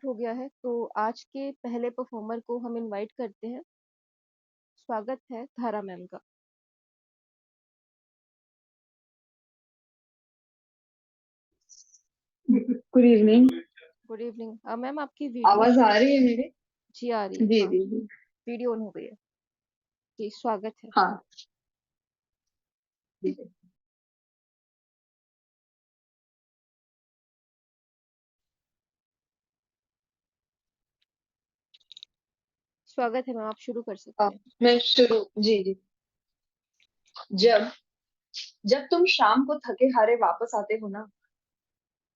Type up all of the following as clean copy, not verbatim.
हो गया है तो आज के पहले परफॉर्मर को हम इनवाइट करते हैं। स्वागत है धारा मैम का। Good evening. Good evening. Ma'am आपकी वीडियो आवाज आ रही है मेरी? जी आ रही है। जी हाँ, जी जी। वीडियो ऑन हो गई है। जी स्वागत है। हाँ जी। स्वागत है मैम, आप शुरू कर हाँ, सकते हैं। मैं शुरू। जी जी। जब जब तुम शाम को थके हारे वापस आते हो ना,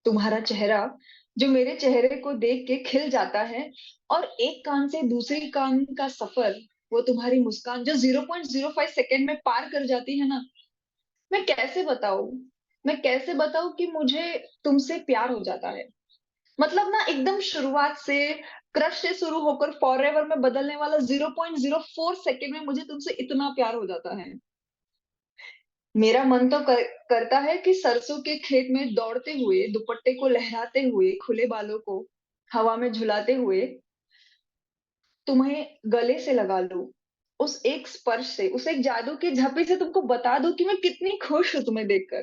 तुम्हारा चेहरा जो मेरे चेहरे को देख के खिल जाता है, और एक कान से दूसरी कान का सफर, वो तुम्हारी मुस्कान जो 0.05 सेकेंड में पार कर जाती है ना, मैं कैसे बताऊं? मैं कैसे बताऊं कि मुझे तुमसे प्यार हो जाता है। मतलब ना, एकदम शुरुआत से, क्रश से शुरू होकर फॉरएवर में बदलने वाला 0.04 सेकेंड में मुझे तुमसे इतना प्यार हो जाता है। मेरा मन तो करता है कि सरसों के खेत में दौड़ते हुए, दुपट्टे को लहराते हुए, खुले बालों को हवा में झुलाते हुए तुम्हें गले से लगा लूं। उस एक स्पर्श से, उस एक जादू की झपी से तुमको बता दूं कि मैं कितनी खुश हूं तुम्हें देखकर।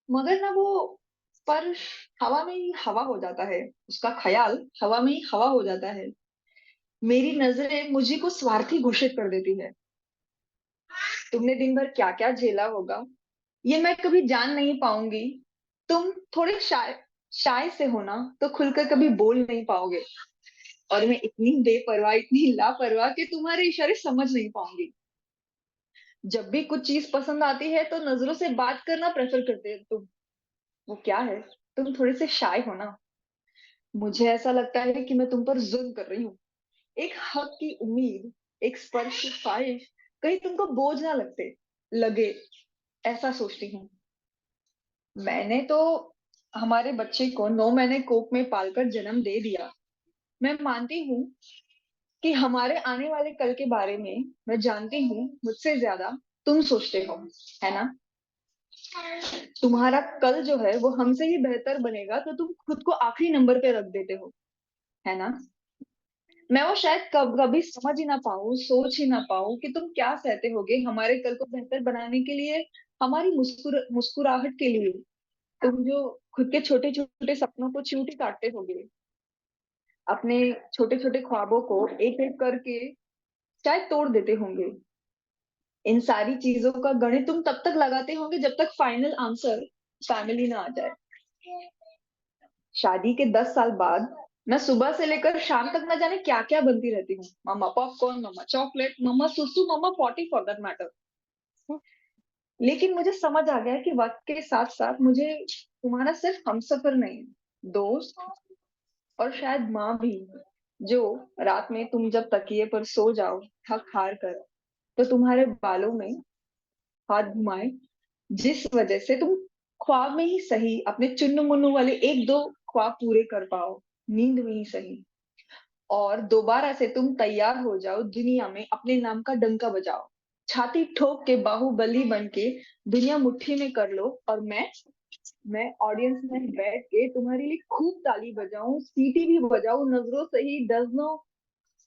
मगर ना, वो स्पर्श हवा में ही हवा हो जाता है, उसका ख्याल हवा में ही हवा हो जाता है। मेरी नजरें मुझी को स्वार्थी घोषित कर देती है। तुमने दिन भर क्या क्या झेला होगा, ये मैं कभी जान नहीं पाऊंगी। तुम थोड़े शाय शाय से हो ना, तो खुलकर कभी बोल नहीं पाओगे। और मैं इतनी बेपरवाह, इतनी लापरवाह कि तुम्हारे इशारे समझ नहीं पाऊंगी। जब भी कुछ चीज पसंद आती है तो नजरों से बात करना प्रेफर करते हो तुम। वो क्या है, तुम थोड़े से शाय हो ना। मुझे ऐसा लगता है कि मैं तुम पर जुल्म कर रही हूँ। एक हक की उम्मीद, एक स्पर्श की ख्वाहिश, कहीं तुमको बोझ ना लगे, ऐसा सोचती हूँ। मैंने तो हमारे बच्चे को 9 महीने कोख में पालकर जन्म दे दिया। मैं मानती हूँ कि हमारे आने वाले कल के बारे में मैं जानती हूँ मुझसे ज्यादा तुम सोचते हो, है ना? तुम्हारा कल जो है वो हमसे ही बेहतर बनेगा, तो तुम खुद को आखिरी नंबर पे रख देते हो, है ना? मैं वो शायद कभी समझ ही ना पाऊं, सोच ही ना पाऊं कि तुम क्या सहते होगे हमारे कल को बेहतर बनाने के लिए, हमारी मुस्कुराहट के लिए। तुम जो खुद के छोटे छोटे सपनों को चींटी काटते होगे, अपने छोटे छोटे ख्वाबों को एक एक करके शायद तोड़ देते होंगे। इन सारी चीजों का गणित तुम तब तक लगाते होंगे जब तक फाइनल आंसर फैमिली ना आ जाए। शादी के 10 साल बाद मैं सुबह से लेकर शाम तक न जाने क्या क्या बनती रहती हूँ। मम्मा पॉपकॉर्न, मम्मा चॉकलेट, मम्मा सुसु, मम्मा पॉटी फॉर दैट मैटर। लेकिन मुझे समझ आ गया कि वक्त के साथ साथ मुझे तुम्हारा सिर्फ हमसफर नहीं, दोस्त और शायद माँ भी। जो रात में तुम जब तकिए पर सो जाओ थक हार कर, तो तुम्हारे बालों में हाथ घुमाए, जिस वजह से तुम ख्वाब में ही सही अपने चुन्नू मुन्नू वाले एक दो ख्वाब पूरे कर पाओ, नींद में ही सही। और दोबारा से तुम तैयार हो जाओ, दुनिया में अपने नाम का डंका बजाओ, छाती ठोक के बाहुबली बन के दुनिया मुट्ठी में कर लो। और मैं ऑडियंस में बैठ के तुम्हारे लिए खूब ताली बजाऊं, सीटी भी बजाऊं, नजरों से ही डजनों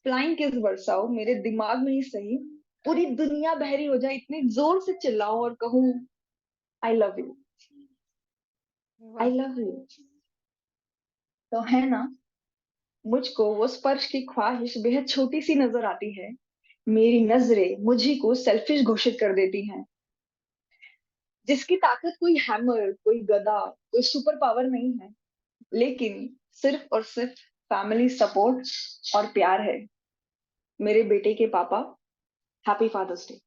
फ्लाइंग किस बरसाओ, मेरे दिमाग में ही सही पूरी दुनिया बहरी हो जाए, इतने जोर से चिल्लाऊं और कहूं आई लव यू, आई वाह। Love you. तो है ना, मुझको वो स्पर्श की ख्वाहिश बेहद छोटी सी नजर आती है। मेरी नजरें मुझी को सेल्फिश घोषित कर देती हैं, जिसकी ताकत कोई हैमर, कोई गदा, कोई सुपर पावर नहीं है, लेकिन सिर्फ और सिर्फ फैमिली सपोर्ट और प्यार है। मेरे बेटे के पापा, happy father's day.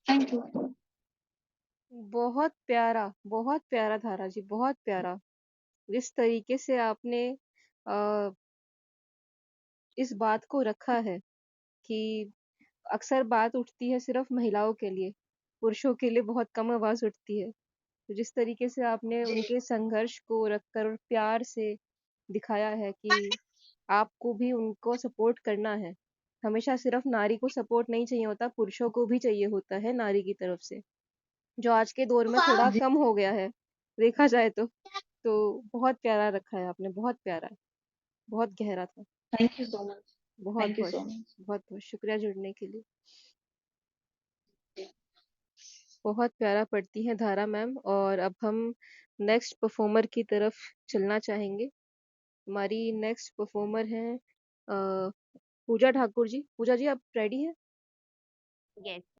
Thank you. बहुत प्यारा धारा जी, बहुत प्यारा। जिस तरीके से आपने आ, इस बात को रखा है कि अक्सर बात उठती है सिर्फ महिलाओं के लिए, पुरुषों के लिए बहुत कम आवाज उठती है। तो जिस तरीके से आपने जी उनके संघर्ष को रखकर और प्यार से दिखाया है कि आपको भी उनको सपोर्ट करना है। हमेशा सिर्फ नारी को सपोर्ट नहीं चाहिए होता, पुरुषों को भी चाहिए होता है नारी की तरफ से, जो आज के दौर में थोड़ा जी। कम हो गया है देखा जाए तो। तो बहुत प्यारा रखा है आपने, बहुत प्यारा, बहुत गहरा था। Thank you so much. Thank you बहुत-बहुत सो शु मच। बहुत-बहुत शुक्रिया जुड़ने के लिए। बहुत प्यारा पढ़ती हैं धारा मैम और अब हम नेक्स्ट परफ़ॉर्मर की तरफ चलना चाहेंगे। हमारी नेक्स्ट परफ़ॉर्मर हैं पूजा ठाकुर जी। पूजा जी आप रेडी हैं? यस।